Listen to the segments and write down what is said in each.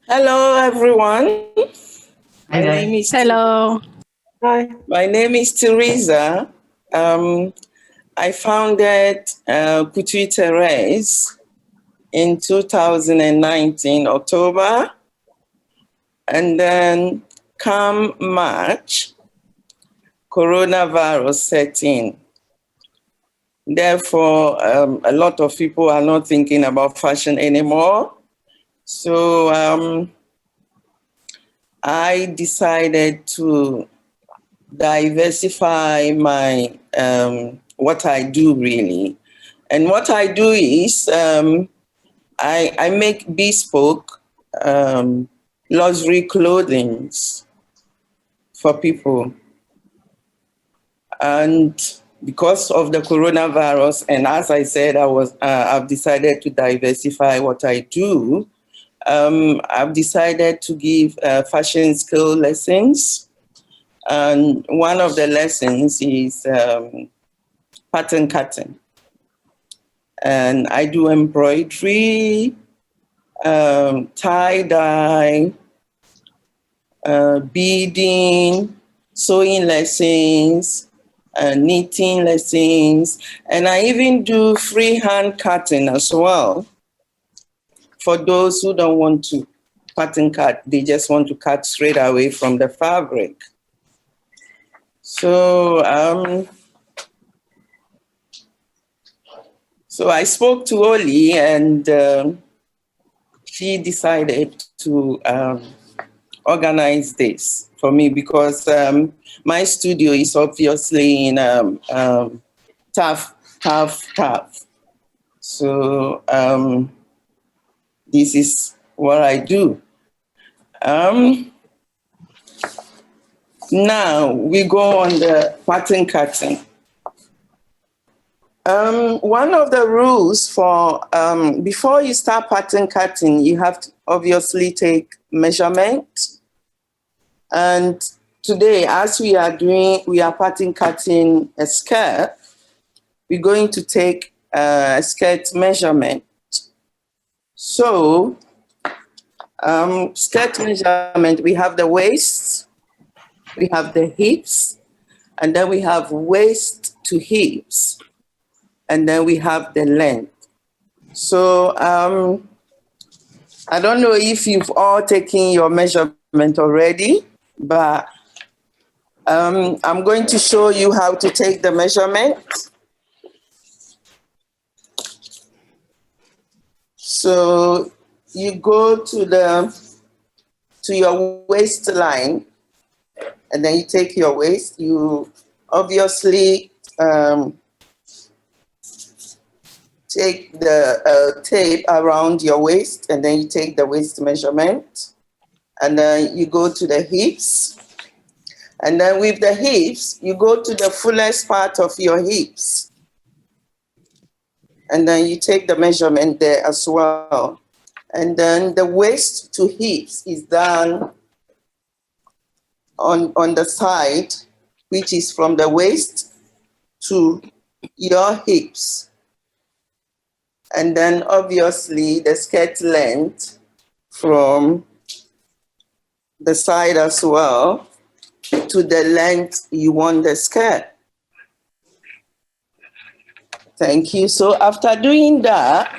Hello, everyone. Hi there. Hello. Hi. My name is Theresa. I founded CoutureTherese in 2019, October. And then come March, coronavirus set in. Therefore, a lot of people are not thinking about fashion anymore. So I decided to diversify my what I do really. And what I do is I make bespoke luxury clothing for people. And because of the coronavirus, and as I said, I've decided to diversify what I do. I've decided to give fashion skill lessons. And one of the lessons is pattern cutting. And I do embroidery, tie-dye, beading, sewing lessons, knitting lessons, and I even do freehand cutting as well. For those who don't want to pattern cut, they just want to cut straight away from the fabric. So, so I spoke to Oli, and she decided to organize this for me because my studio is obviously in tough. So this is what I do. Now we go on the pattern cutting. One of the rules for before you start pattern cutting, you have to obviously take measurement. And today, as we are pattern cutting a skirt, we're going to take a skirt measurement. So, skirt measurement, we have the waist, we have the hips, and then we have waist to hips, and then we have the length. So, I don't know if you've all taken your measurement already, but I'm going to show you how to take the measurement. So you go to your waistline, and then you take your waist. You obviously take the tape around your waist, and then you take the waist measurement, and then you go to the hips. And then with the hips, you go to the fullest part of your hips. And then you take the measurement there as well. And then the waist to hips is done on the side, which is from the waist to your hips. And then obviously the skirt length from the side as well to the length you want the skirt. Thank you. So after doing that,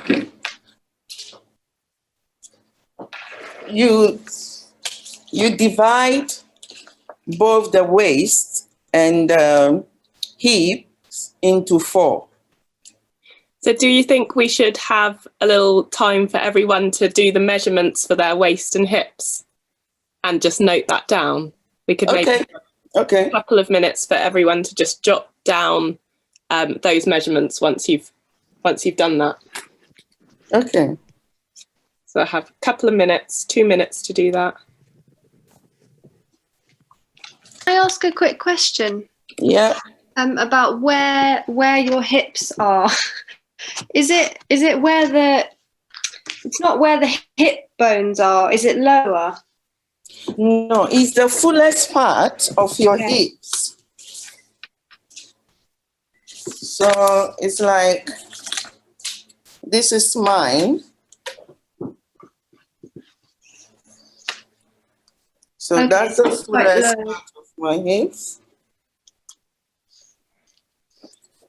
you divide both the waist and hips into 4. So do you think we should have a little time for everyone to do the measurements for their waist and hips and just note that down? We could make a couple of minutes for everyone to just jot down those measurements once you've done that. Okay. So I have a couple of minutes, 2 minutes to do that. Can I ask a quick question? Yeah. About where your hips are. Is it where it's not where the hip bones are? Is it lower? No, it's the fullest part of your hips. So it's like, this is mine. So Okay, that's the it's quite fullest low. part of my hips.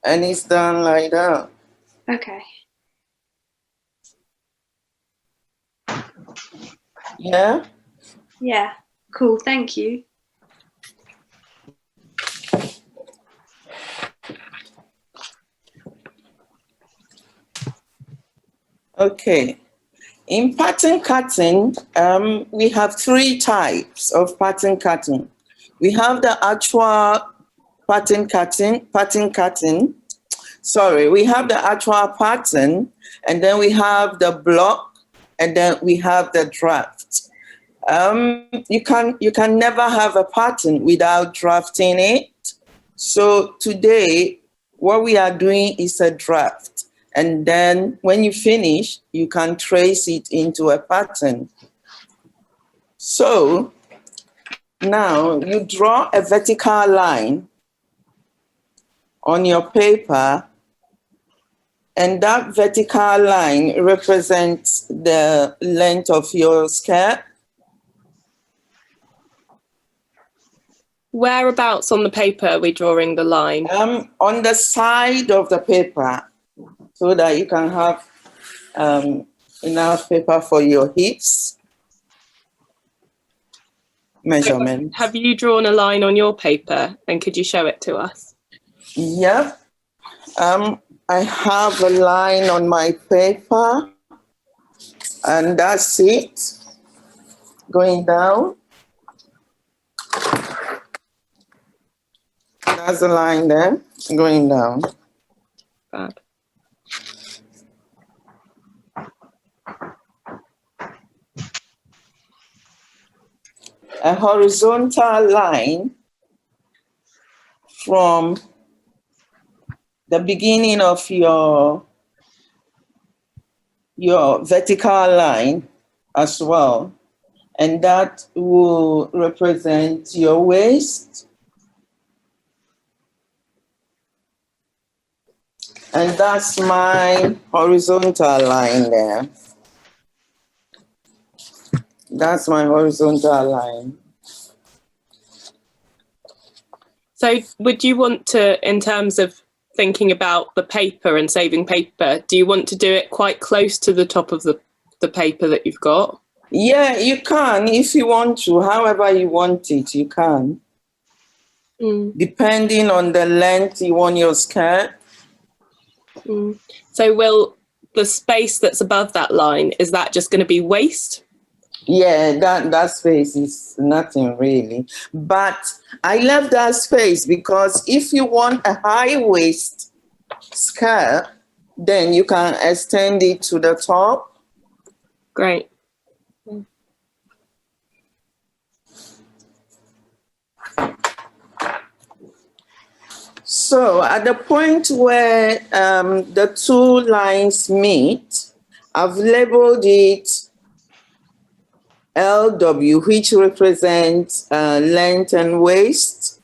And it's done like that. Okay. Yeah? Yeah. Cool. Thank you. Okay. In pattern cutting, we have 3 types of pattern cutting. We have the actual pattern cutting. We have the actual pattern, and then we have the block, and then we have the draft. You can never have a pattern without drafting it. So today, what we are doing is a draft. And then when you finish, you can trace it into a pattern. So now you draw a vertical line on your paper, and that vertical line represents the length of your skirt. Whereabouts on the paper are we drawing the line? On the side of the paper, so that you can have enough paper for your hips measurement. Have you drawn a line on your paper, and could you show it to us? Yep. I have a line on my paper, and that's it. Going down. That's the line there, going down. Fab. A horizontal line from the beginning of your vertical line as well. And that will represent your waist. And that's my horizontal line there. That's my horizontal line. So would you want to, in terms of thinking about the paper and saving paper, do you want to do it quite close to the top of the paper that you've got? Yeah, you can if you want to. However you want it, you can. Depending on the length you want your skirt. So will the space that's above that line, is that just going to be waist? Yeah, that space is nothing really. But I left that space because if you want a high waist skirt, then you can extend it to the top. Great. So at the point where the 2 lines meet, I've labeled it LW, which represents length and waist.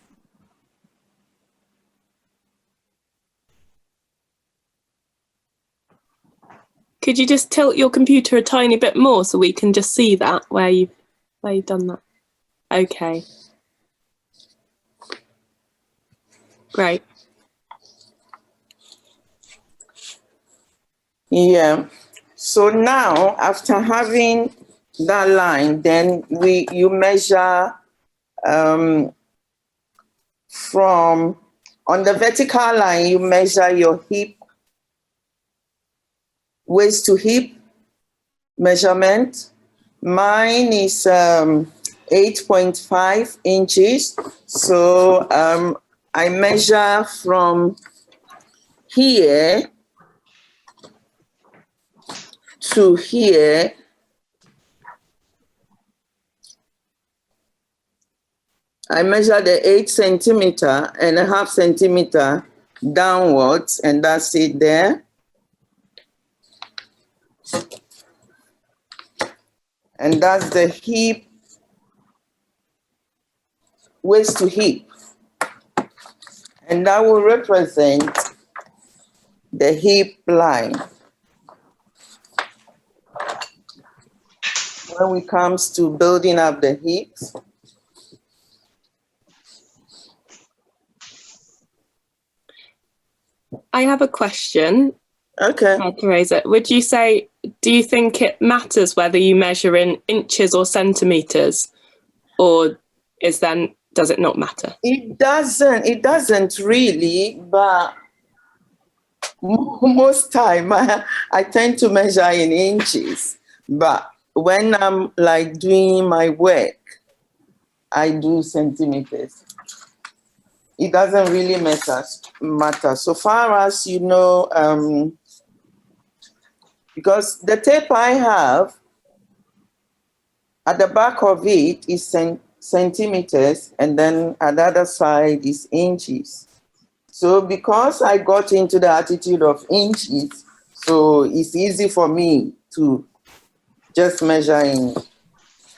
Could you just tilt your computer a tiny bit more so we can just see that where you've done that? Okay. Great. Yeah. So now, after having that line, then you measure from on the vertical line, you measure your hip, waist to hip measurement. Mine is 8.5 inches. So I measure from here to here. I measure the 8.5 centimeter downwards, and that's it there. And that's the hip, waist to hip. And that will represent the hip line. When it comes to building up the hips, have a question. Okay. Theresa, do you think it matters whether you measure in inches or centimetres, or does it not matter? It doesn't really, but most time I tend to measure in inches. But when I'm like doing my work, I do centimeters. It doesn't really matter. So far as you know, because the tape I have, at the back of it is centimeters, and then at the other side is inches. So because I got into the attitude of inches, so it's easy for me to just measure in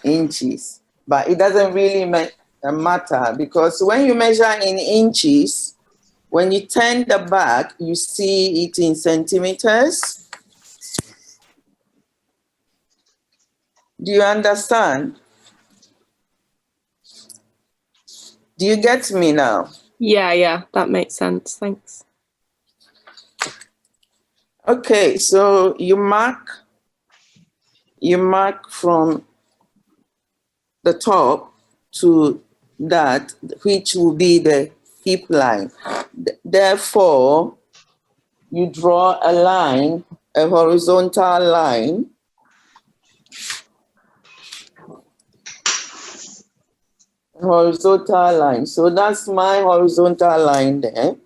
inches. But it doesn't really matter, because when you measure in inches, when you turn the back, you see it in centimeters. Do you understand? Do you get me now? Yeah, that makes sense. Thanks. Okay, so you mark from the top to that, which will be the hip line. Therefore, you draw a line, a horizontal line. Horizontal line. So that's my horizontal line there.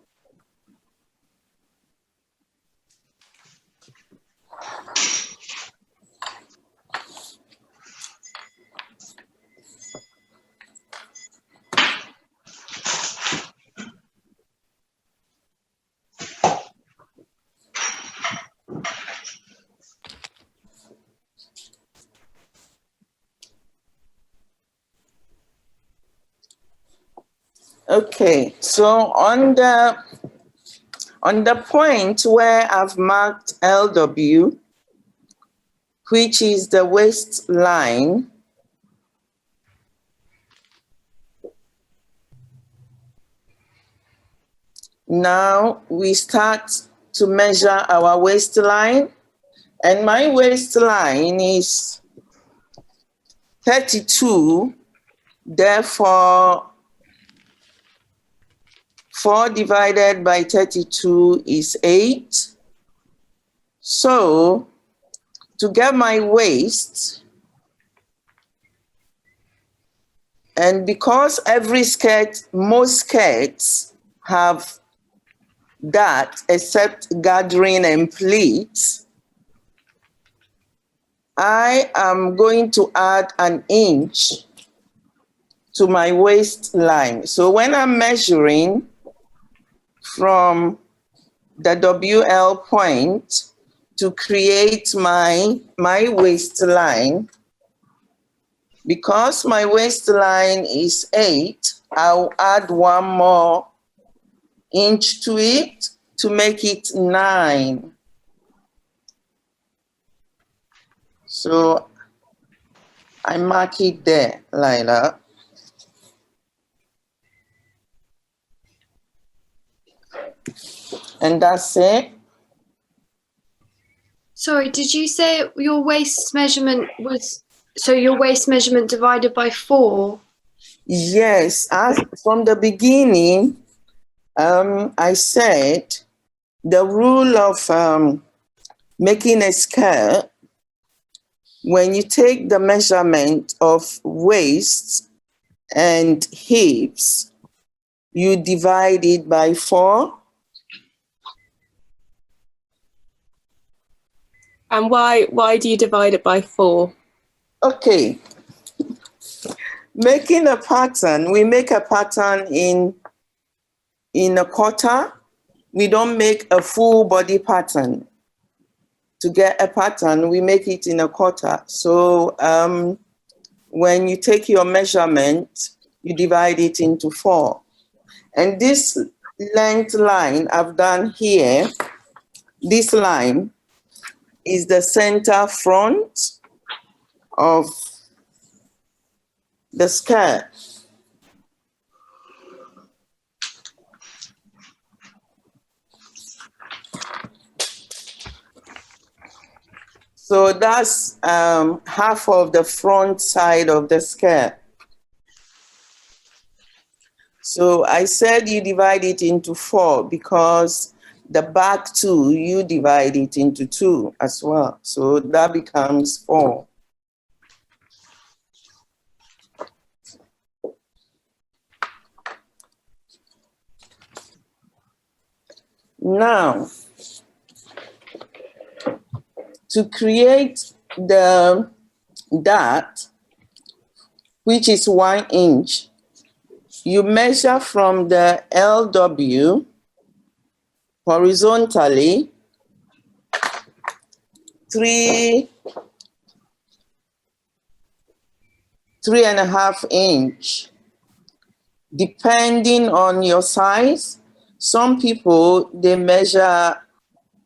Okay, so on the point where I've marked LW, which is the waistline, now we start to measure our waistline, and my waistline is 32, therefore 4 divided by 32 is 8. So to get my waist, and because most skirts have that except gathering and pleats, I am going to add an inch to my waistline. So when I'm measuring from the WL point to create my waistline, because my waistline is 8, I'll add 1 more inch to it to make it 9. So I mark it there like that. And that's it. Sorry, did you say your waist measurement was, so your waist measurement divided by 4? Yes, from the beginning, I said the rule of making a skirt, when you take the measurement of waist and hips, you divide it by 4. And why do you divide it by 4? Okay. Making a pattern, we make a pattern in a quarter. We don't make a full body pattern. To get a pattern, we make it in a quarter. So when you take your measurement, you divide it into 4. And this length line I've done here, this line is the center front of the skirt. So that's half of the front side of the skirt. So I said you divide it into 4 because the back 2, you divide it into 2 as well. So that becomes 4. Now, to create the dart, which is 1 inch, you measure from the LW horizontally 3.5 inch, depending on your size. Some people, they measure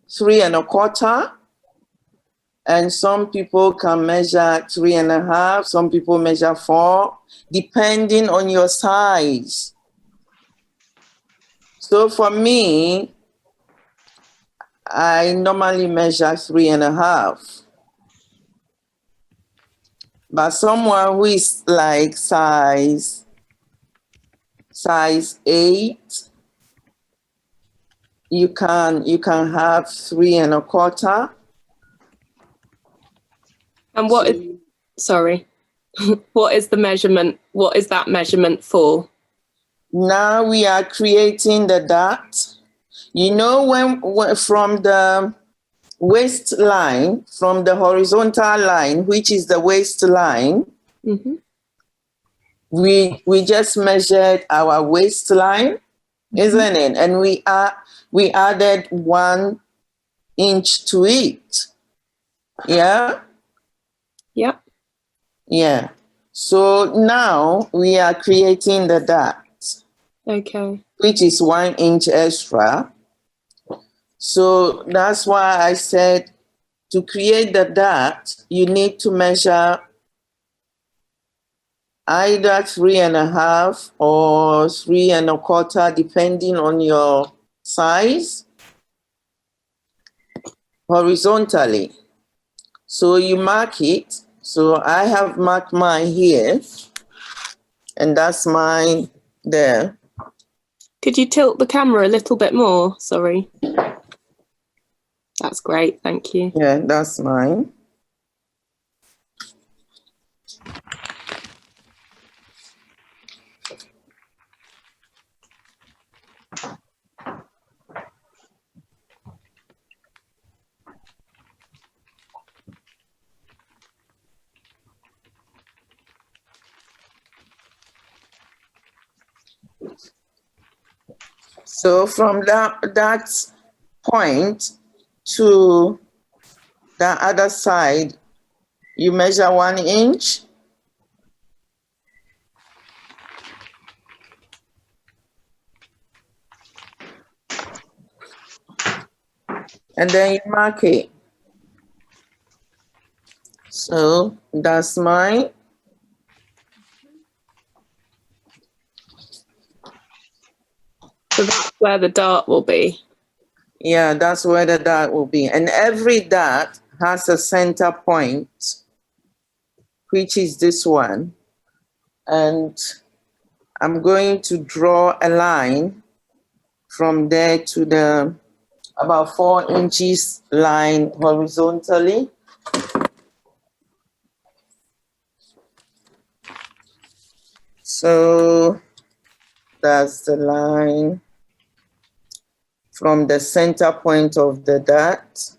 3.25, and some people can measure 3.5, some people measure 4, depending on your size. So for me, I normally measure 3.5. But someone who is like size 8, you can have 3.25. And what is, sorry, what is the measurement? What is that measurement for? Now we are creating the dart. You know, when from the waistline, from the horizontal line, which is the waistline, we just measured our waistline, isn't it? And we added 1 inch to it. Yeah? Yeah. Yeah. So now we are creating the dart. Okay. Which is 1 inch extra. So that's why I said to create the dart, you need to measure either 3.5 or 3.25, depending on your size, horizontally. So you mark it. So I have marked mine here, and that's mine there. Could you tilt the camera a little bit more? Sorry. That's great, thank you. Yeah, that's mine. So from that point to the other side, you measure 1 inch. And then you mark it. So that's mine. So that's where the dart will be. Yeah, that's where the dart will be. And every dart has a center point, which is this one. And I'm going to draw a line from there to the about 4 inches line horizontally. So that's the line from the center point of the dart.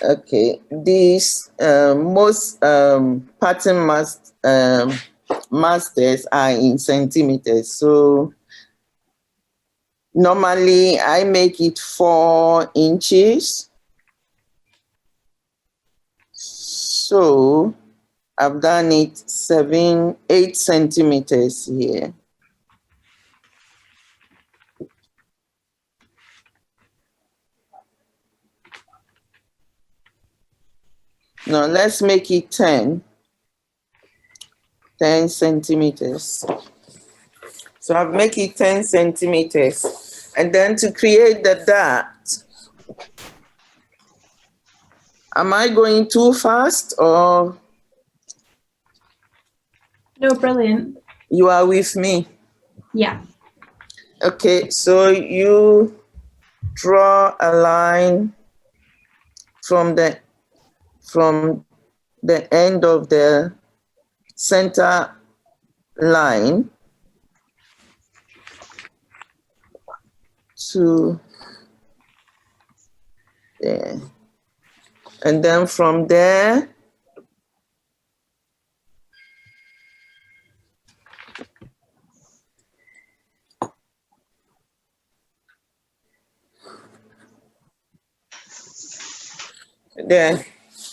Okay, these most pattern masters are in centimeters. So normally I make it 4 inches. So I've done it 8 centimeters here. Now let's make it 10 centimeters. So I've make it 10 centimeters. And then to create the dot, am I going too fast or? No, brilliant. You are with me? Yeah. Okay, so you draw a line from the end of the center line to there. And then from there, there,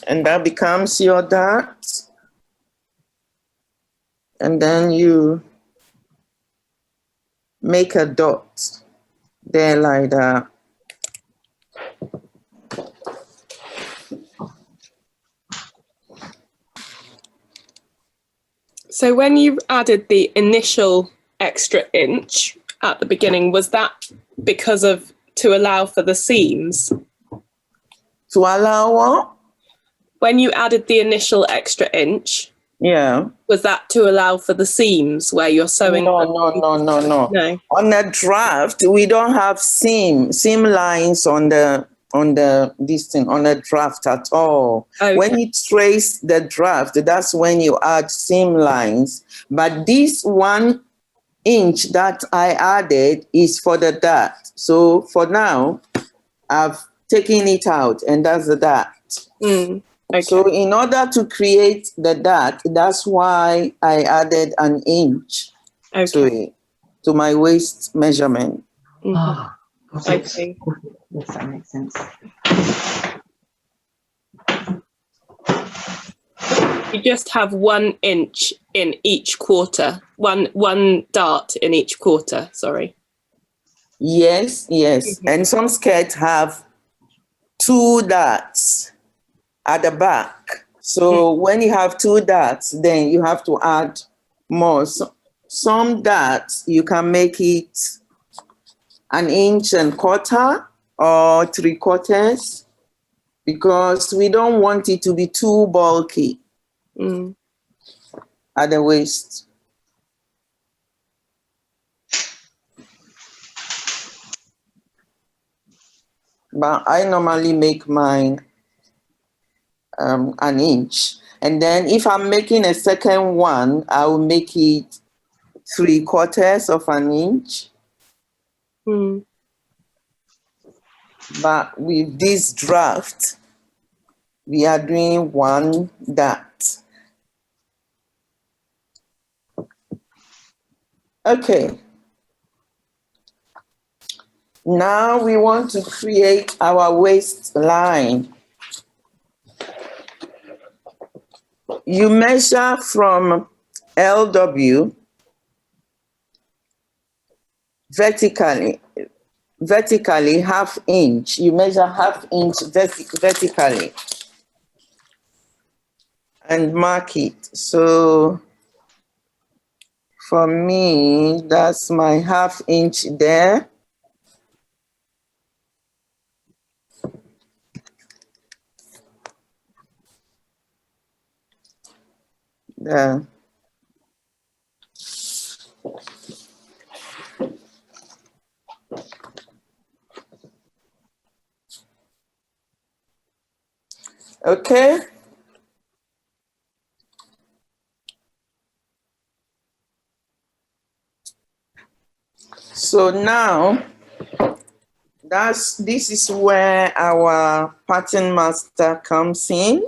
and that becomes your dot. And then you make a dot there like that. So when you added the initial extra inch at the beginning, was that because of to allow for the seams? To allow what? When you added the initial extra inch, Yeah. was that to allow for the seams where you're sewing? No. No. On a draft, we don't have seam lines on this thing on a draft at all. Okay. When you trace the draft, that's when you add seam lines. But this 1 inch that I added is for the dot. So for now, I've taken it out, and that's the dot. Okay. So in order to create the dot, that's why I added an inch to it, to my waist measurement. Okay. Yes, that makes sense. You just have 1 inch in each quarter, one dart in each quarter, sorry. Yes. And some skirts have 2 dots at the back. So when you have 2 dots, then you have to add more. So, some dots, you can make it 1 1.25 inches or 3/4, because we don't want it to be too bulky at the waist. But I normally make mine 1 inch. And then if I'm making a second one, I will make it 3/4 inch. But with this draft, we are doing 1 dot. Okay. Now we want to create our waistline. You measure from LW vertically 1/2 inch. You measure 1/2 inch vertically and mark it. So for me, that's my 1/2 inch there. There. Okay. So now this is where our pattern master comes in.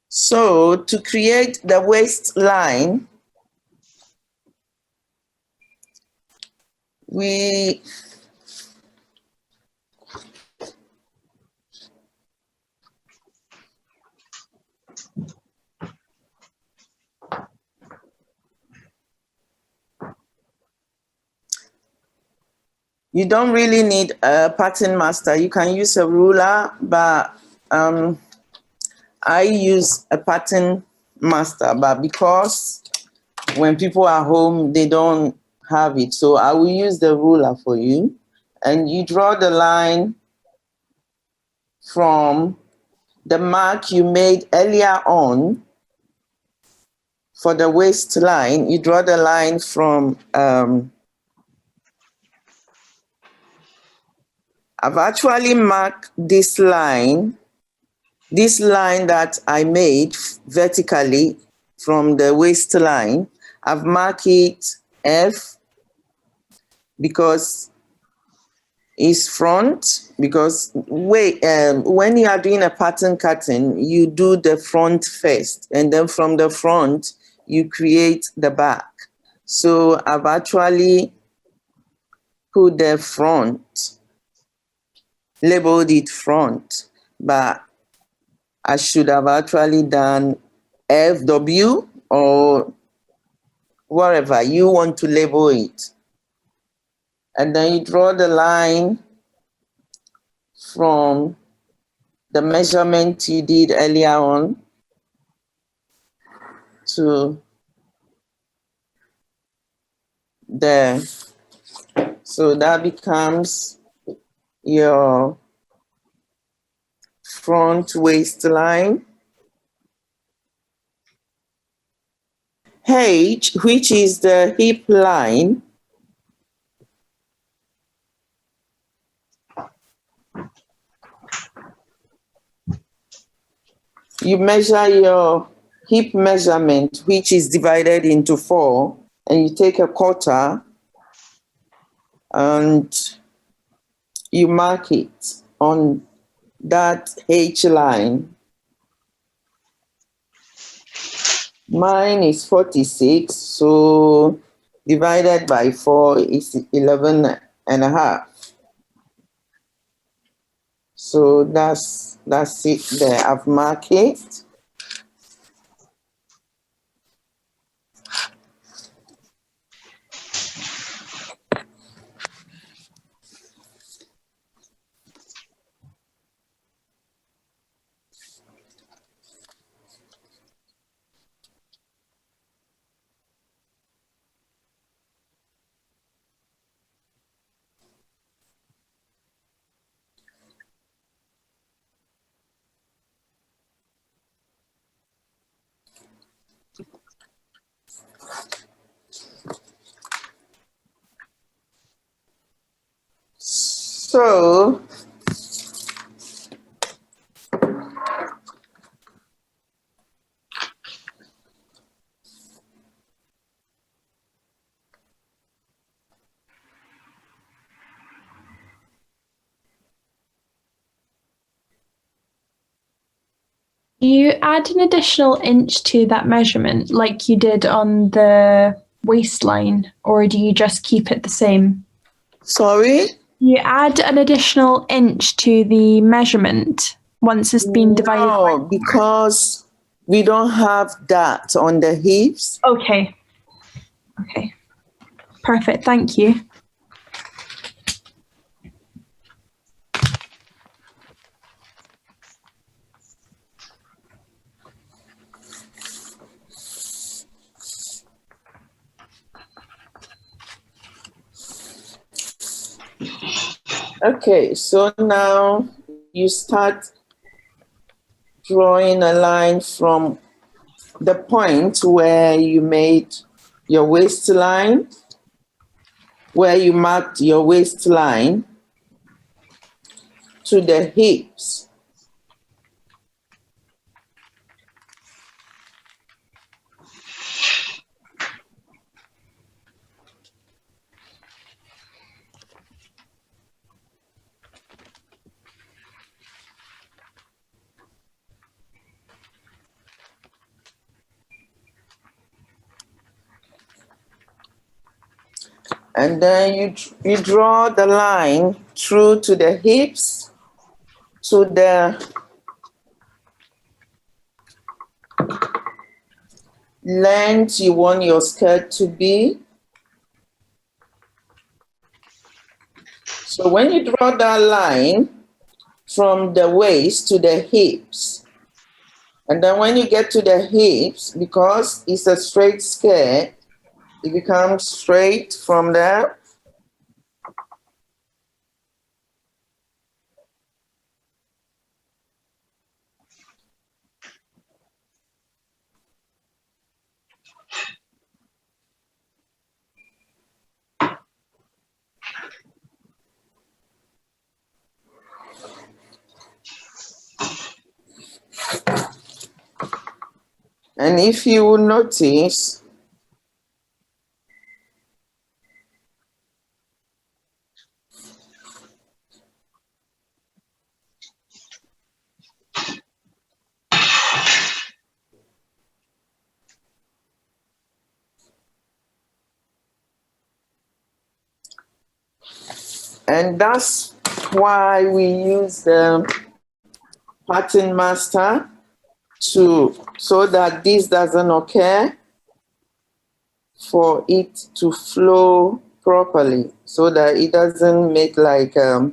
So to create the waistline, we you don't really need a pattern master. You can use a ruler, but I use a pattern master. But because when people are home, they don't have it. So I will use the ruler for you. And you draw the line from the mark you made earlier on for the waistline. You draw the line from, I've actually marked this line that I made vertically from the waistline. I've marked it F because it's front, because when you are doing a pattern cutting, you do the front first, and then from the front, you create the back. So I've actually put the front, labeled it front, but I should have actually done FW or whatever you want to label it. And then you draw the line from the measurement you did earlier on to there. So that becomes your front waistline. H, which is the hip line, you measure your hip measurement, which is divided into 4, and you take a quarter and you mark it on that H line. Mine is 46, so divided by 4 is 11 and a half. So that's it there. I've marked it. So You add an additional inch to that measurement like you did on the waistline, or do you just keep it the same? sorry? You add an additional inch to the measurement once it's been divided. No, because we don't have that on the hips. Okay. Okay. Perfect. Thank you. Okay, so now you start drawing a line from the point where you made your waistline, where you marked your waistline, to the hips. And then you draw the line through to the hips, to the length you want your skirt to be. So when you draw that line from the waist to the hips, and then when you get to the hips, because it's a straight skirt, It becomes straight from there. And if you will notice, and that's why we use the pattern master so that this doesn't occur, for it to flow properly, so that it doesn't make like a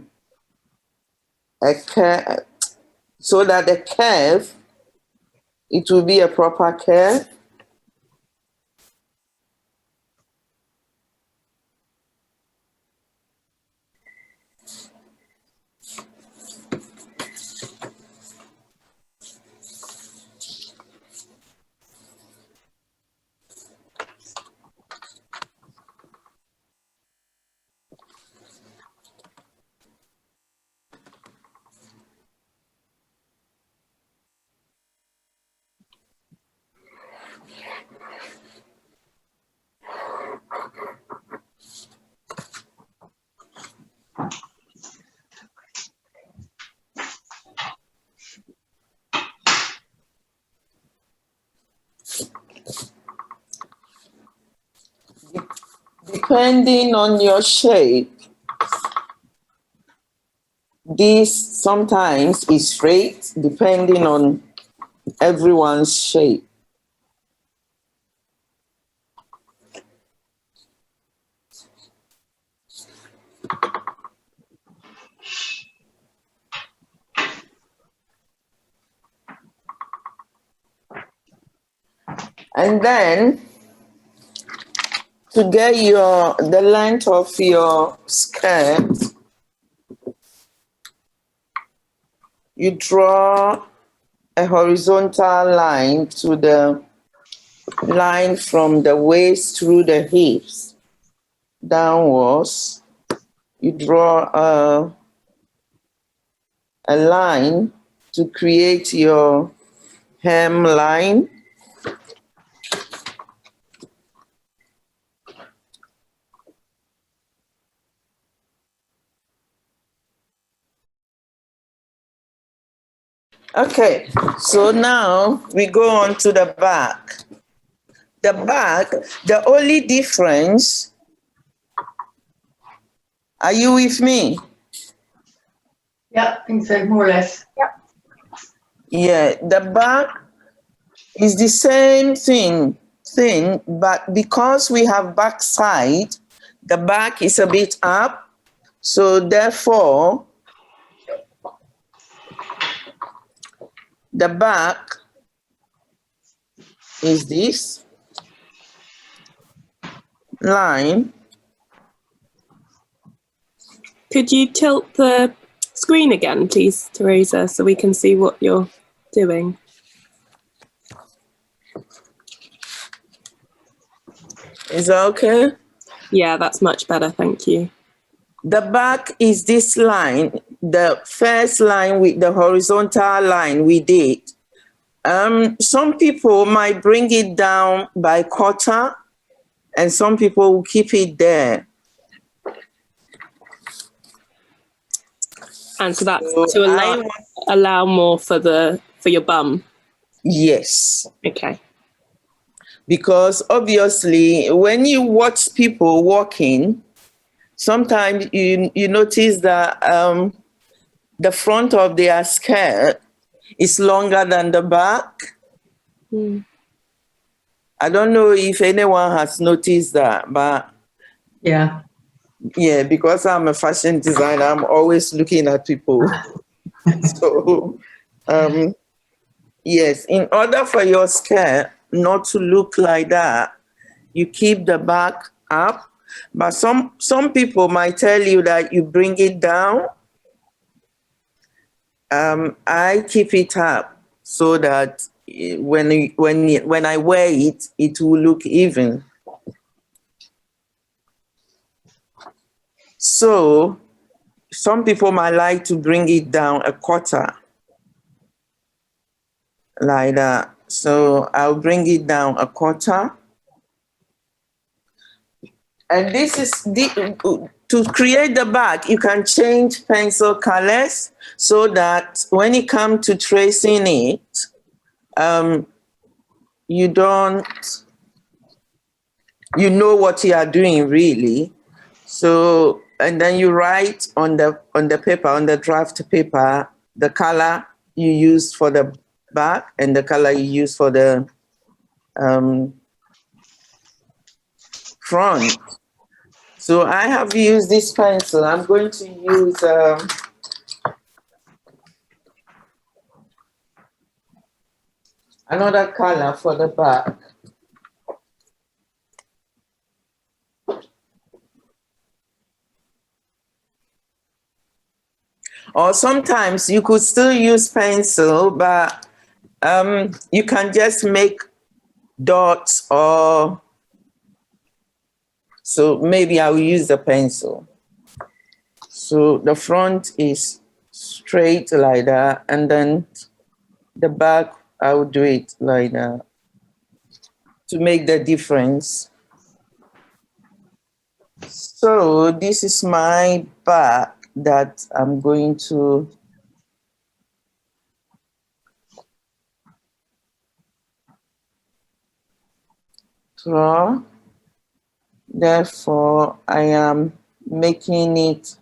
curve, so that the curve, it will be a proper curve. Depending on your shape, this sometimes is straight, depending on everyone's shape. And then, to get the length of your skirt, you draw a horizontal line to the line from the waist through the hips downwards. You draw a line to create your hemline. Okay, so now we go on to the back. The back, the only difference, are you with me? Yeah, I think so, more or less. Yep. Yeah, the back is the same thing, but because we have back side, the back is a bit up, so therefore, the back is this line. Could you tilt the screen again, please, Theresa, so we can see what you're doing? Is that okay? Yeah, that's much better, thank you. The back is this line, the first line with the horizontal line we did. Some people might bring it down by quarter, and some people will keep it there. And so that's to allow more for your bum. Yes. Okay. Because obviously, when you watch people walking, sometimes you notice that the front of their skirt is longer than the back. Mm. I don't know if anyone has noticed that, but yeah, because I'm a fashion designer, I'm always looking at people. So, yes, in order for your skirt not to look like that, you keep the back up, but some people might tell you that you bring it down. I keep it up so that when I wear it, it will look even. So some people might like to bring it down a quarter, like that. So I'll bring it down a quarter. And this is to create the back, you can change pencil colors so that when you come to tracing it, you know what you are doing really. So, and then you write on the paper, on the draft paper, the color you use for the back and the color you use for the front. So I have used this pencil. I'm going to use another color for the back. Or sometimes you could still use pencil, but you can just make dots, or so maybe I will use the pencil. So the front is straight like that, and then the back, I will do it like that to make the difference. So this is my back that I'm going to draw. Therefore, I am making it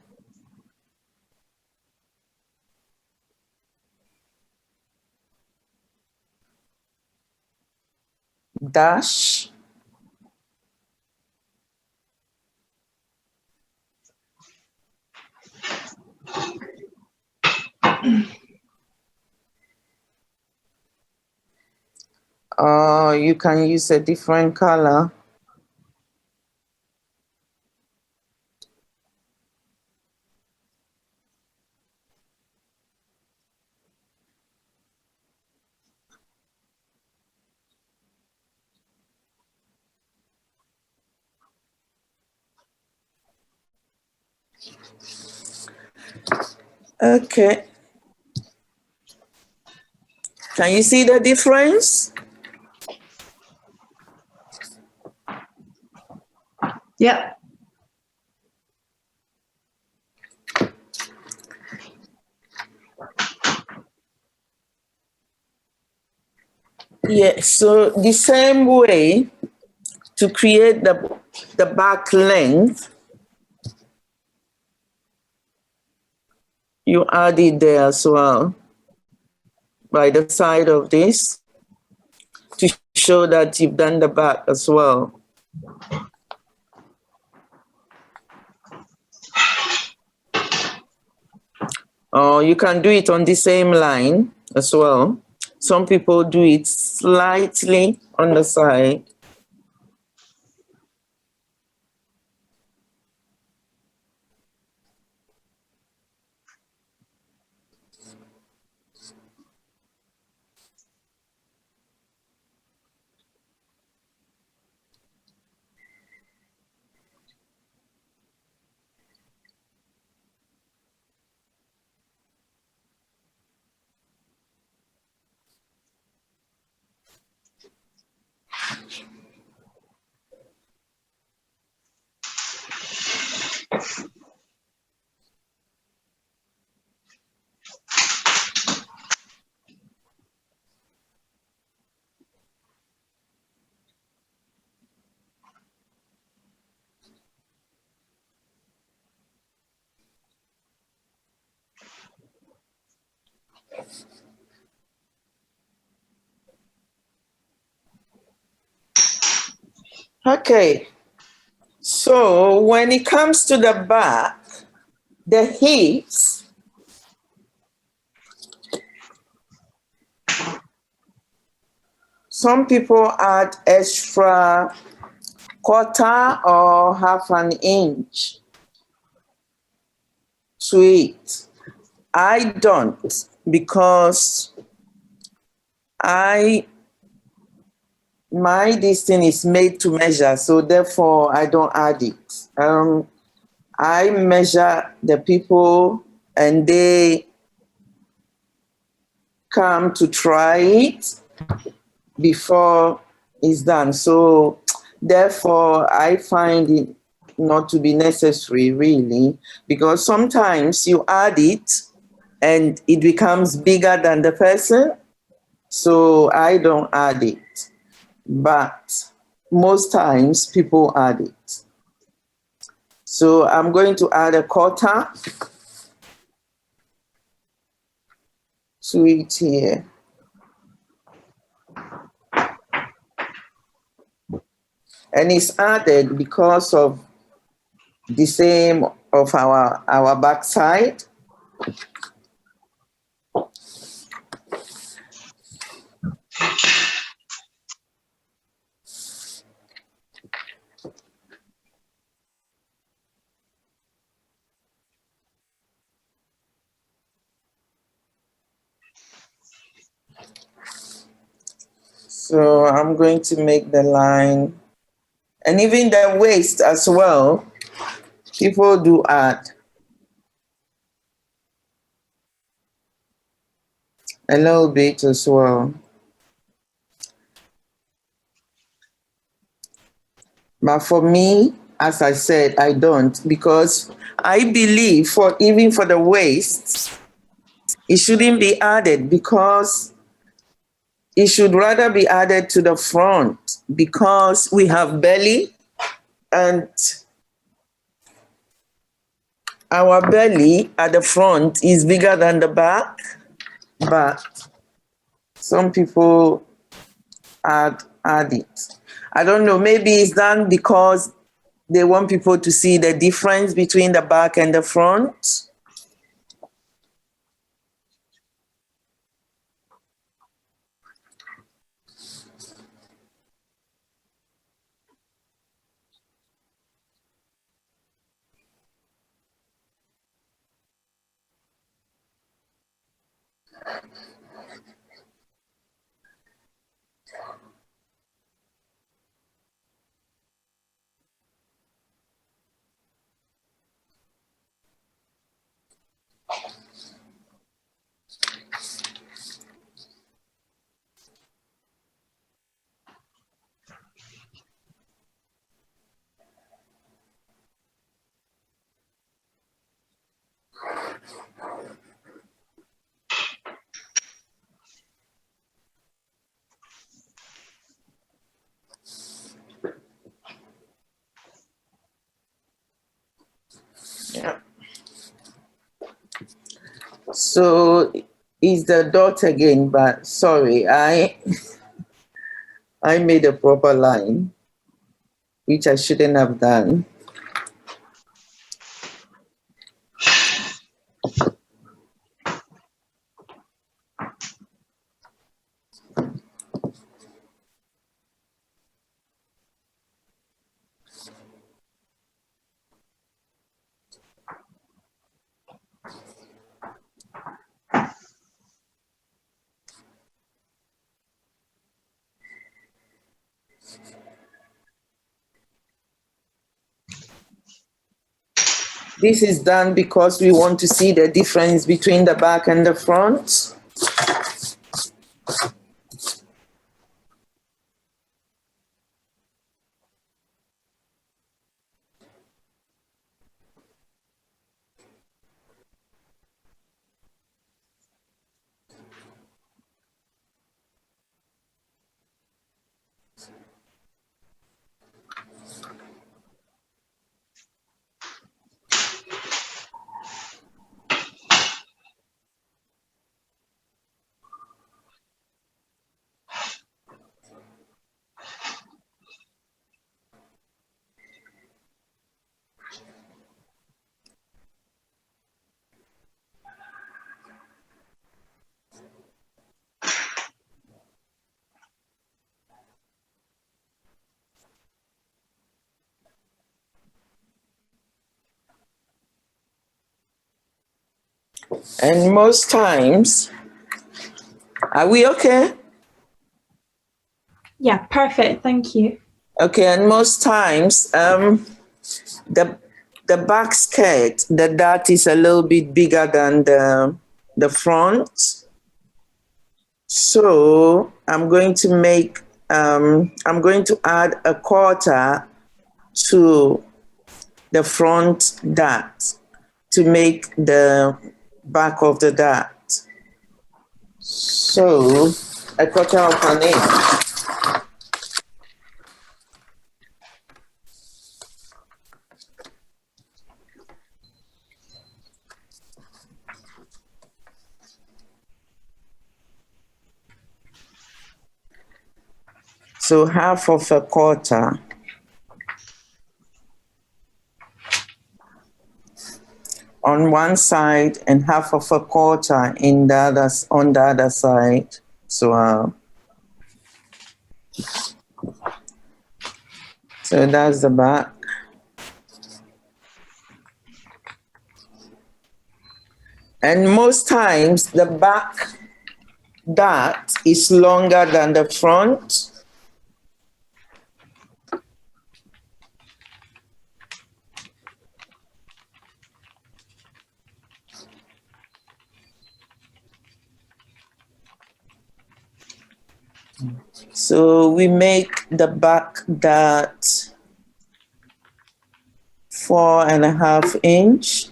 dash. You can use a different color. Okay. Can you see the difference? Yep. Yeah, so the same way to create the back length, you add it there as well by the side of this to show that you've done the back as well. Or you can do it on the same line as well. Some people do it slightly on the side. Okay, so when it comes to the back, the hips, some people add extra quarter or half an inch to it. I don't, because this thing is made to measure, so therefore I don't add it. I measure the people and they come to try it before it's done. So therefore I find it not to be necessary, really, because sometimes you add it and it becomes bigger than the person. So I don't add it. But most times people add it. So I'm going to add a quarter to it here. And it's added because of the same of our backside. So I'm going to make the line, and even the waist as well, people do add a little bit as well. But for me, as I said, I don't, because I believe even for the waist, it shouldn't be added, because it should rather be added to the front, because we have belly and our belly at the front is bigger than the back, but some people add it. I don't know, maybe it's done because they want people to see the difference between the back and the front. Yeah. So it's the dot again, but sorry, I made a proper line, which I shouldn't have done. This is done because we want to see the difference between the back and the front. And most times, are we okay? Yeah, perfect. Thank you. Okay, and most times, the back skirt, the dart is a little bit bigger than the front. So I'm going to make, I'm going to add a quarter to the front dart to make the back of the dart. So a quarter of an inch. So half of a quarter. On one side and half of a quarter in the other, on the other side. So, so that's the back. And most times the back dart is longer than the front. So we make the back dart 4.5 inch.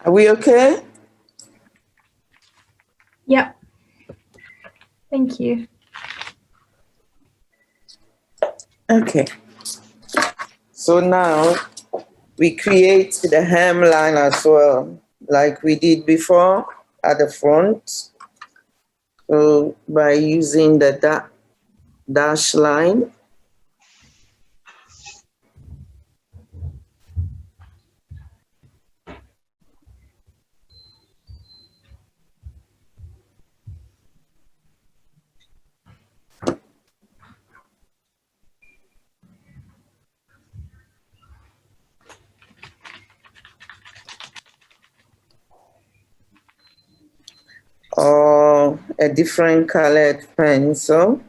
Are we okay? Yep. Thank you. Okay. So now we create the hemline as well, like we did before at the front. So by using the dash line. Or a different colored pencil.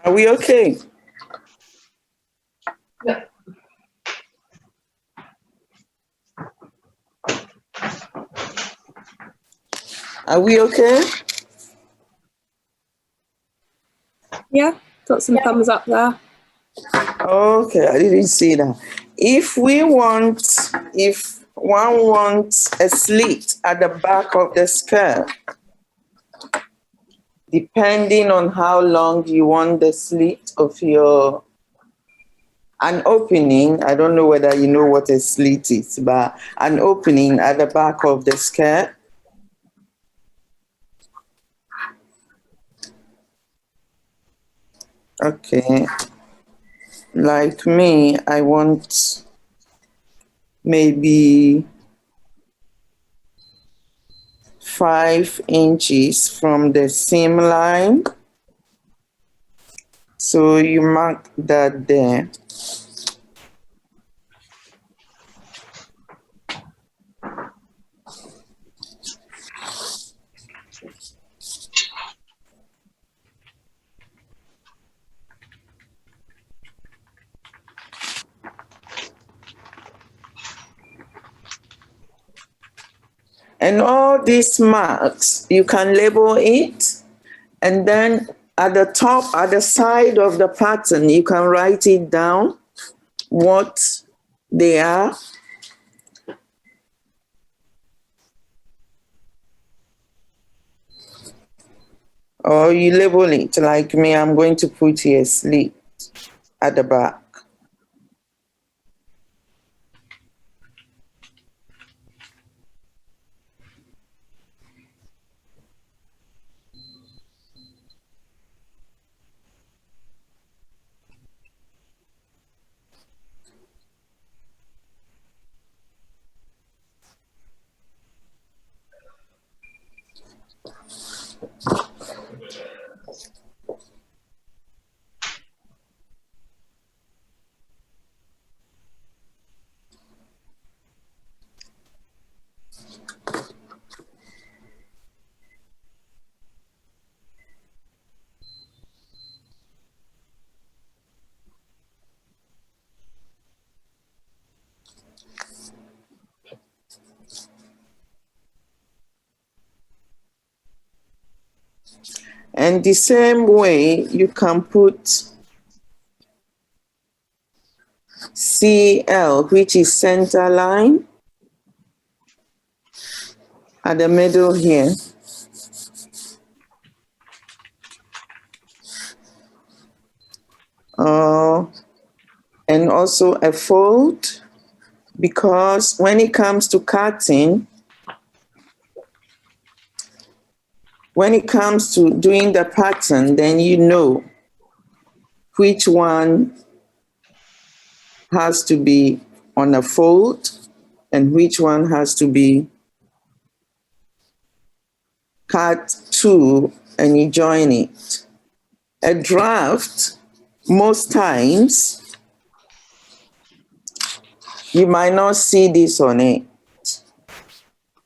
Are we okay? Yeah. Are we okay? Yeah, got some thumbs up there. Okay, I didn't see that. If one wants a slit at the back of the skirt, depending on how long you want the slit of an opening. I don't know whether you know what a slit is, but an opening at the back of the skirt. Okay. Like me, I want maybe 5 inches from the seam line. So you mark that there. And all these marks, you can label it, and then at the top, at the side of the pattern, you can write it down, what they are. Or you label it, like me, I'm going to put here slit at the back. And the same way, you can put CL, which is center line, at the middle here. And also a fold, because when it comes to cutting, when it comes to doing the pattern, then you know which one has to be on a fold and which one has to be cut to, and you join it. A draft, most times, you might not see this on it,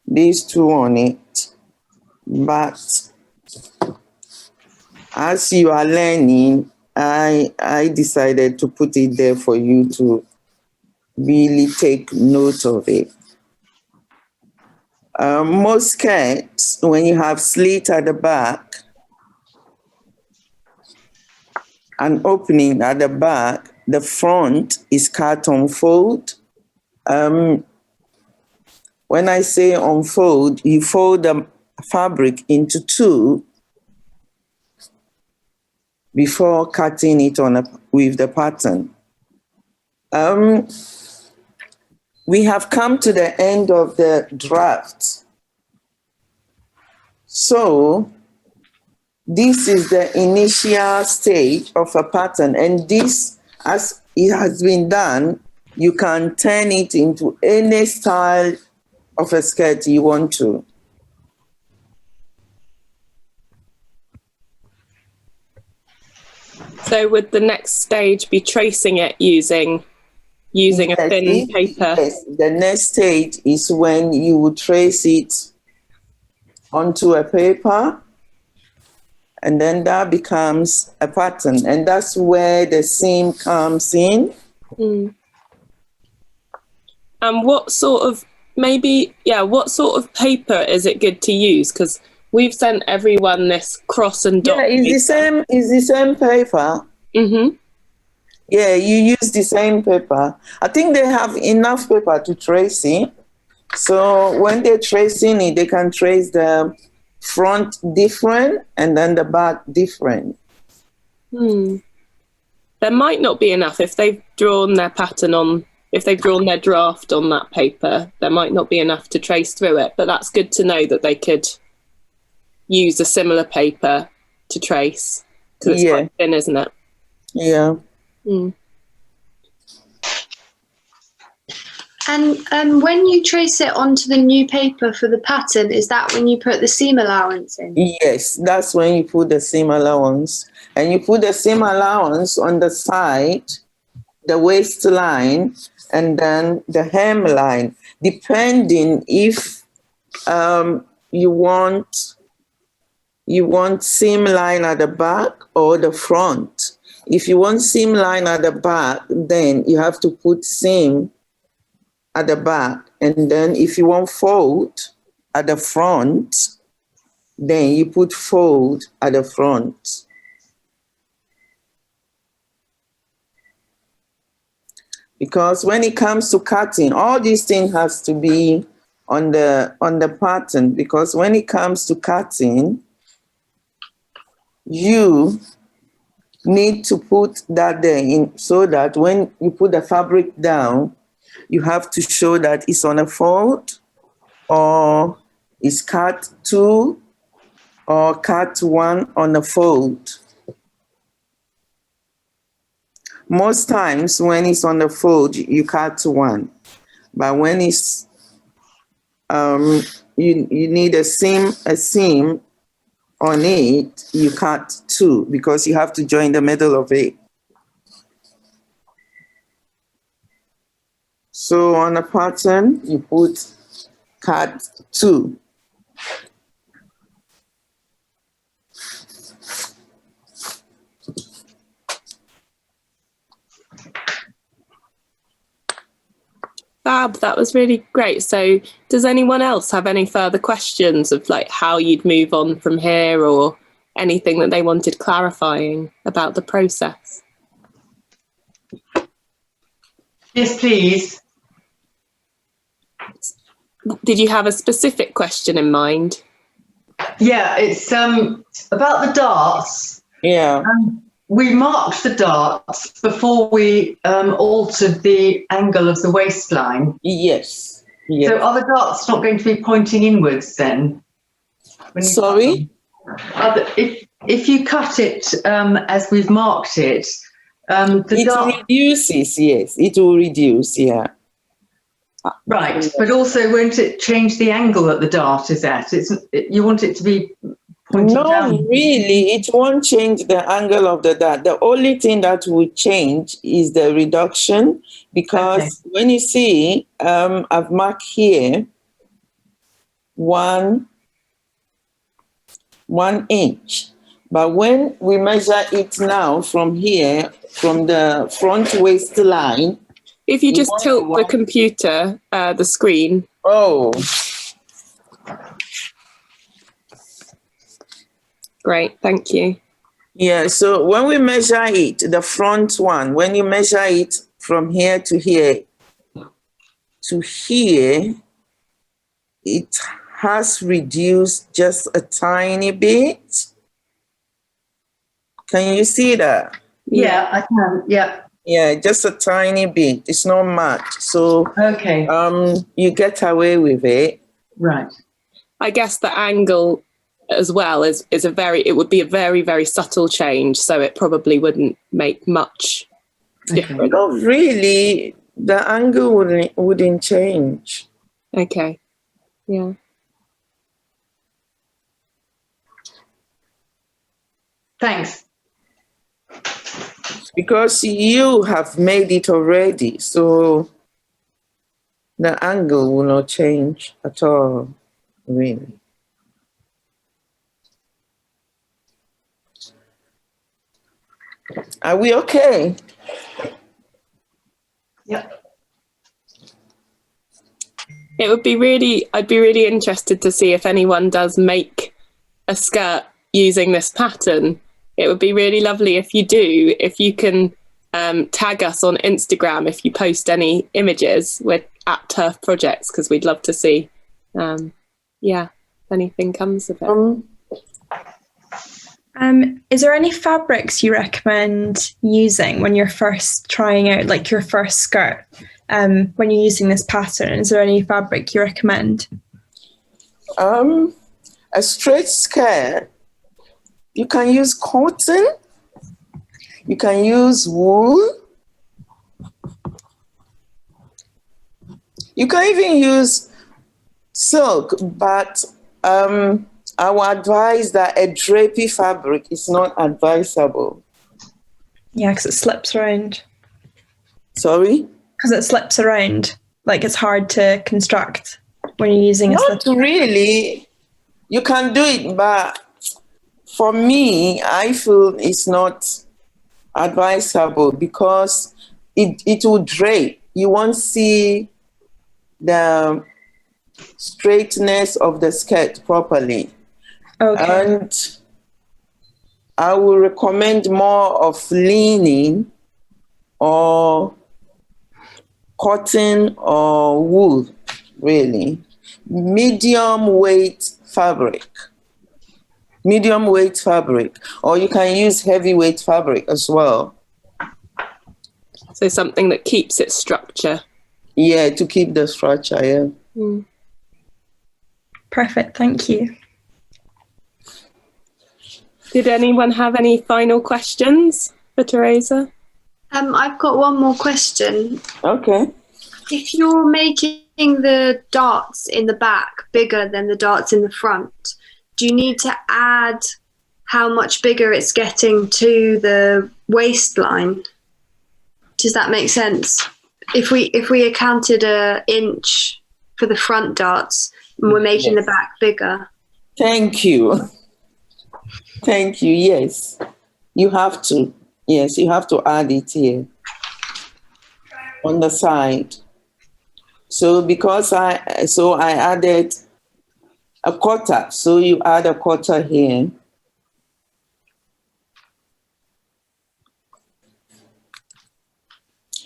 these two on it, but as you are learning, I decided to put it there for you to really take note of it. Most skirts, when you have slit at the back, an opening at the back, the front is cut on fold. When I say unfold, you fold the fabric into two before cutting it with the pattern. We have come to the end of the draft. So this is the initial stage of a pattern, and this, as it has been done, you can turn it into any style of a skirt you want to. So would the next stage be tracing it using a thin paper? Yes, the next stage is when you would trace it onto a paper, and then that becomes a pattern, and that's where the seam comes in. Mm. And what sort of paper is it good to use? Because we've sent everyone this cross and dot. Yeah, it's the same paper. Mm-hmm. Yeah, you use the same paper. I think they have enough paper to trace it. So when they're tracing it, they can trace the front different and then the back different. There might not be enough if they've drawn their pattern on, if they've drawn their draft on that paper, there might not be enough to trace through it, but that's good to know that they could use a similar paper to trace, because it's quite thin, isn't it? Yeah. And when you trace it onto the new paper for the pattern, is that when you put the seam allowance in? Yes, that's when you put the seam allowance. And you put the seam allowance on the side, the waistline, and then the hemline, depending if you want seam line at the back or the front. If you want seam line at the back, then you have to put seam at the back. And then if you want fold at the front, then you put fold at the front. Because when it comes to cutting, all these things has to be on the pattern, because when it comes to cutting, you need to put that there in, so that when you put the fabric down, you have to show that it's on a fold, or it's cut 2, or cut 1 on a fold. Most times when it's on the fold, you cut 1. But when it's, you need a seam on it, you cut 2, because you have to join the middle of it. So on a pattern, you put cut 2. Fab, that was really great. So does anyone else have any further questions of like how you'd move on from here, or anything that they wanted clarifying about the process? Yes, please. Did you have a specific question in mind? Yeah, it's about the darts. Yeah. We marked the darts before we altered the angle of the waistline. Yes. Yes. So are the darts not going to be pointing inwards then? Sorry? If you cut it as we've marked it, it reduces, yes, it will reduce, yeah. Right, but also won't it change the angle that the dart is at? You want it to be pointing down? No, really, it won't change the angle of the dart. The only thing that will change is the reduction, because when you see, I've marked here 1 inch. But when we measure it now from here, from the front waistline. If you just tilt the computer, the screen. Oh. Great, thank you. Yeah, so when we measure it, the front one, when you measure it from here to here, it has reduced just a tiny bit. Can you see that? Yeah, I can, yeah. Yeah, just a tiny bit. It's not much. So you get away with it. Right. I guess the angle as well is it would be a very, very subtle change. So it probably wouldn't make much difference. No, really, the angle wouldn't change. Okay. Yeah. Thanks. Because you have made it already, so the angle will not change at all, really. Are we okay? Yeah. I'd be really interested to see if anyone does make a skirt using this pattern. It would be really lovely if you do, if you can tag us on Instagram if you post any images. We're at Turf Projects because we'd love to see. Yeah, anything comes of it. Is there any fabrics you recommend using when you're first trying out, like your first skirt? When you're using this pattern, is there any fabric you recommend? A straight skirt, you can use cotton, you can use wool, you can even use silk, but I would advise that a drapey fabric is not advisable. Yeah, because it slips around. Sorry? Because it slips around. Like it's hard to construct when you're using a Not slip. really. You can do it, but for me, I feel it's not advisable because it will drape. You won't see the straightness of the skirt properly. Okay. And I will recommend more of linen or cotton or wool, really. Medium weight fabric, or you can use heavyweight fabric as well. So something that keeps its structure. Yeah, to keep the structure, yeah. Perfect, thank you. Did anyone have any final questions for Theresa? I've got one more question. Okay. If you're making the darts in the back bigger than the darts in the front, do you need to add how much bigger it's getting to the waistline? Does that make sense? If we accounted an inch for the front darts and we're making the back bigger. Thank you. Thank you. Yes, you have to. Yes, you have to add it here on the side. So because I added a quarter, so you add a quarter here.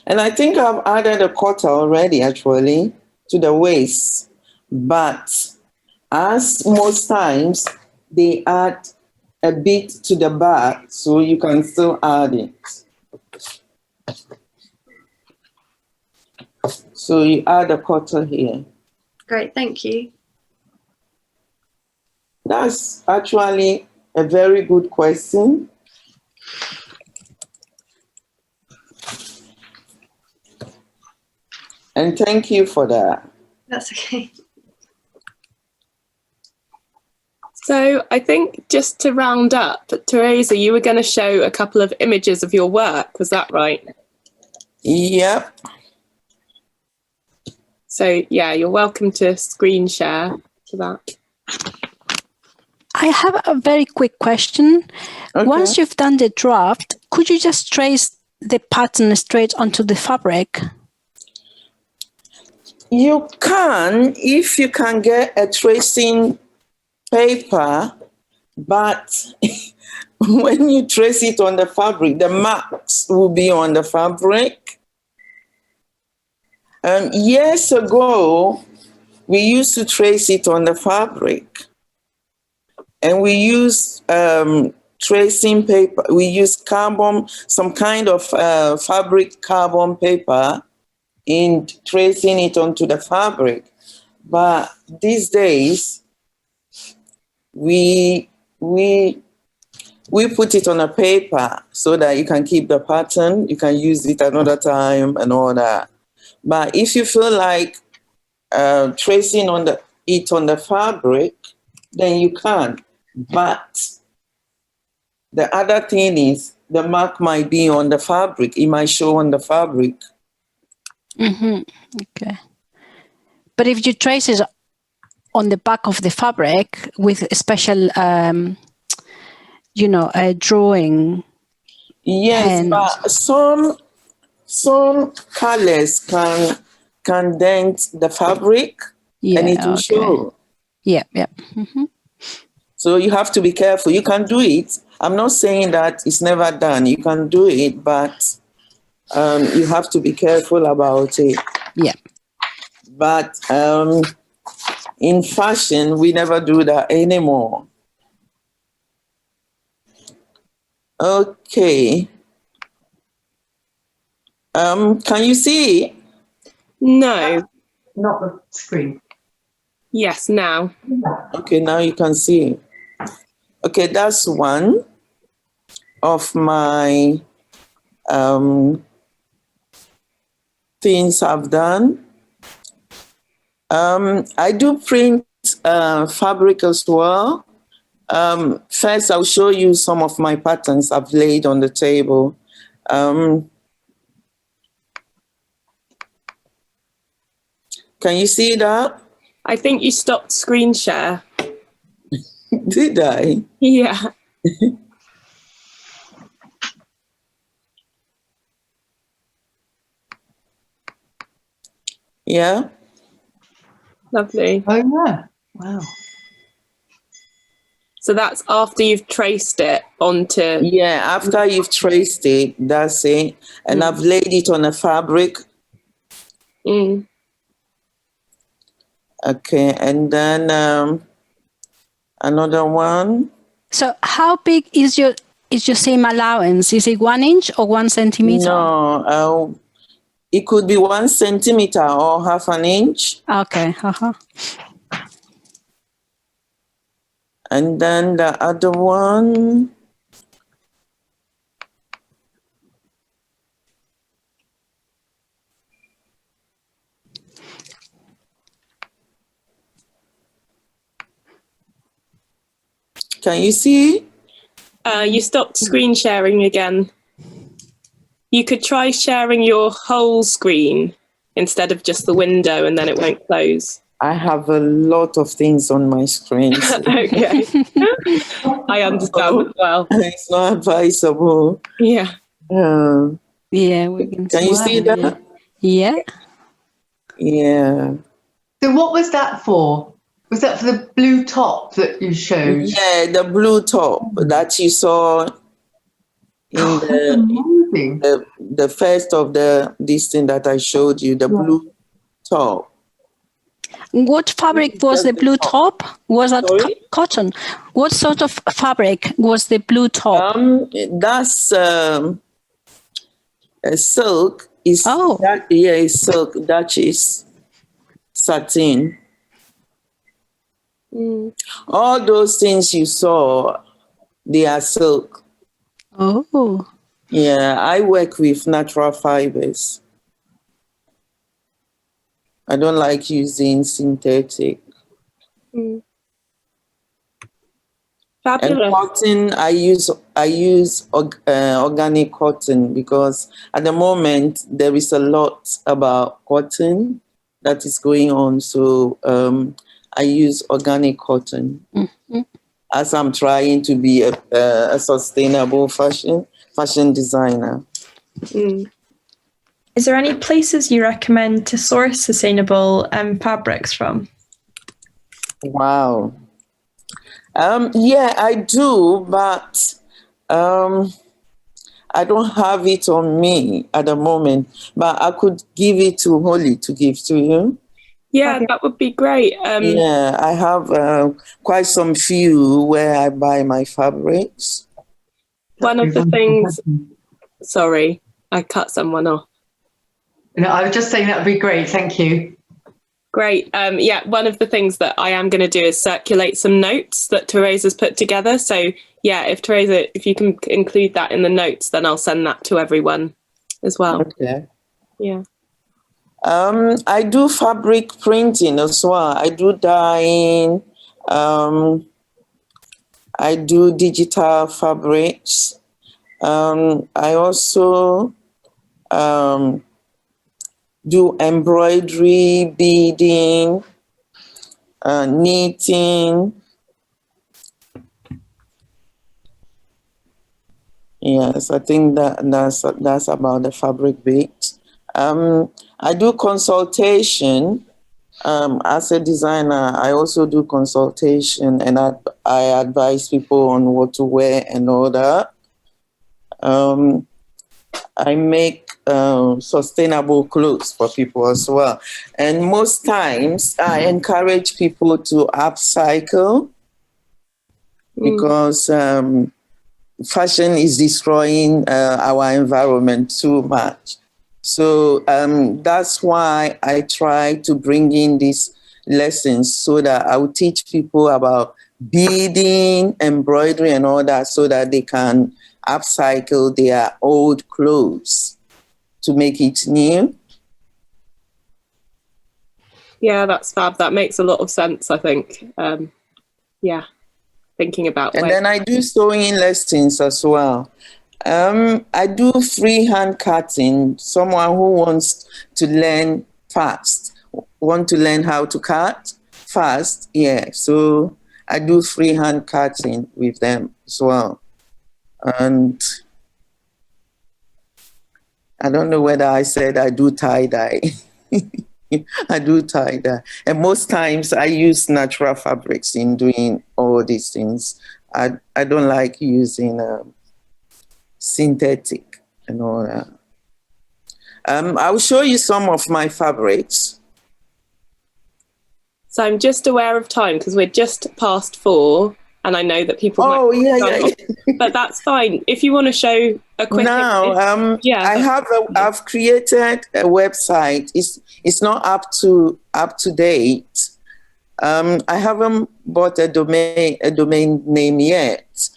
And I think I've added a quarter already, actually, to the waist. But as most times, they add a bit to the back, so you can still add it. So you add a quarter here. Great, thank you. That's actually a very good question. And thank you for that. That's okay. So I think just to round up, Theresa, you were going to show a couple of images of your work. Was that right? Yep. So yeah, you're welcome to screen share to that. I have a very quick question. Okay. Once you've done the draft, could you just trace the pattern straight onto the fabric? You can, if you can get a tracing paper, but when you trace it on the fabric, the marks will be on the fabric. Years ago, we used to trace it on the fabric, and we used tracing paper. We used carbon, some kind of fabric carbon paper, in tracing it onto the fabric. But these days, we put it on a paper so that you can keep the pattern, you can use it another time and all that. But if you feel like tracing it on the fabric, then you can. But the other thing is the mark might be on the fabric. It might show on the fabric. Mm-hmm. Okay. But if you trace it on the back of the fabric with a special, a drawing. Yes, but some colors can dent the fabric, and it will show. Yeah. Mm-hmm. So you have to be careful. You can do it. I'm not saying that it's never done. You can do it, but you have to be careful about it. Yeah. But in fashion, we never do that anymore. Okay. Can you see? No. Not the screen. Yes, now. Okay, now you can see. Okay, that's one of my things I've done. I do print fabric as well. First, I'll show you some of my patterns I've laid on the table. Can you see that? I think you stopped screen share. Did I? Yeah. Yeah. Lovely. Oh, yeah. Wow. So that's after you've traced it onto... Yeah, after you've traced it, that's it. And I've laid it on a fabric. Mm. Okay, and then another one. So how big is your seam allowance? Is it 1 inch or 1 centimeter? No, it could be 1 centimeter or half an inch. Okay. And then the other one. Can you see? You stopped screen sharing again. You could try sharing your whole screen instead of just the window, and then it won't close. I have a lot of things on my screen. Okay. I understand as well. It's not advisable. Yeah. Yeah, we can you see that? Yeah. Yeah. So what was that for? Was that for the blue top that you showed? Yeah, the blue top that you saw in the first of this thing that I showed you, the blue top. What fabric was the blue top? Was that cotton? What sort of fabric was the blue top? That's a silk. It's silk. Duchess satin. All those things you saw, they are silk. Oh. Yeah, I work with natural fibers. I don't like using synthetic. Fabulous. And cotton, I use organic cotton because at the moment there is a lot about cotton that is going on. So I use organic cotton as I'm trying to be a sustainable fashion designer. Is there any places you recommend to source sustainable fabrics from? Wow. Yeah, I do, but I don't have it on me at the moment. But I could give it to Holly to give to you. Yeah, that would be great. Yeah, I have quite some few where I buy my fabrics. One of the things... Sorry, I cut someone off. No, I was just saying that would be great. Thank you. Great. Yeah, one of the things that I am going to do is circulate some notes that Theresa's put together. So yeah, if you can include that in the notes, then I'll send that to everyone as well. Okay. Yeah. I do fabric printing as well. I do dyeing. I do digital fabrics. I also do embroidery, beading, knitting. Yes, I think that's about the fabric bit. I do consultation. As a designer, I also do consultation, and I advise people on what to wear and all that. I make sustainable clothes for people as well. And most times I encourage people to upcycle because fashion is destroying our environment too much. So that's why I try to bring in these lessons so that I will teach people about beading, embroidery and all that so that they can upcycle their old clothes to make it new. Yeah, that's fab. That makes a lot of sense, I think. Yeah, thinking about And then I do sewing lessons as well. I do freehand cutting. Someone who wants to learn fast, want to learn how to cut fast, yeah. So I do freehand cutting with them as well. And I don't know whether I said I do tie-dye. I do tie-dye. And most times I use natural fabrics in doing all these things. I don't like using synthetic and all that. I'll show you some of my fabrics. So I'm just aware of time because we're just past 4 and I know that people yeah. But that's fine. If you want to show a quick Now, I've created a website. It's not up to date. I haven't bought a domain name yet.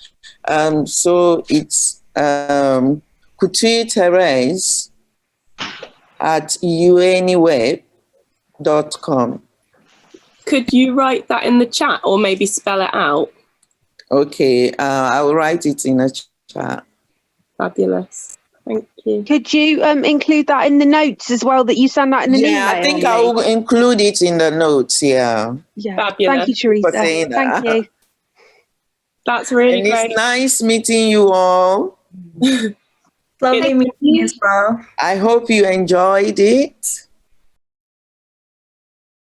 So it's CoutureTherese at uaniweb.com. Could you write that in the chat or maybe spell it out? Okay, I'll write it in a chat. Fabulous. Thank you. Could you include that in the notes as well that you send out in an email? Yeah, I think I will include it in the notes, yeah. Fabulous. Thank you, Theresa. Thank you. That's really great. It's nice meeting you all. Lovely meeting you as well. I hope you enjoyed it.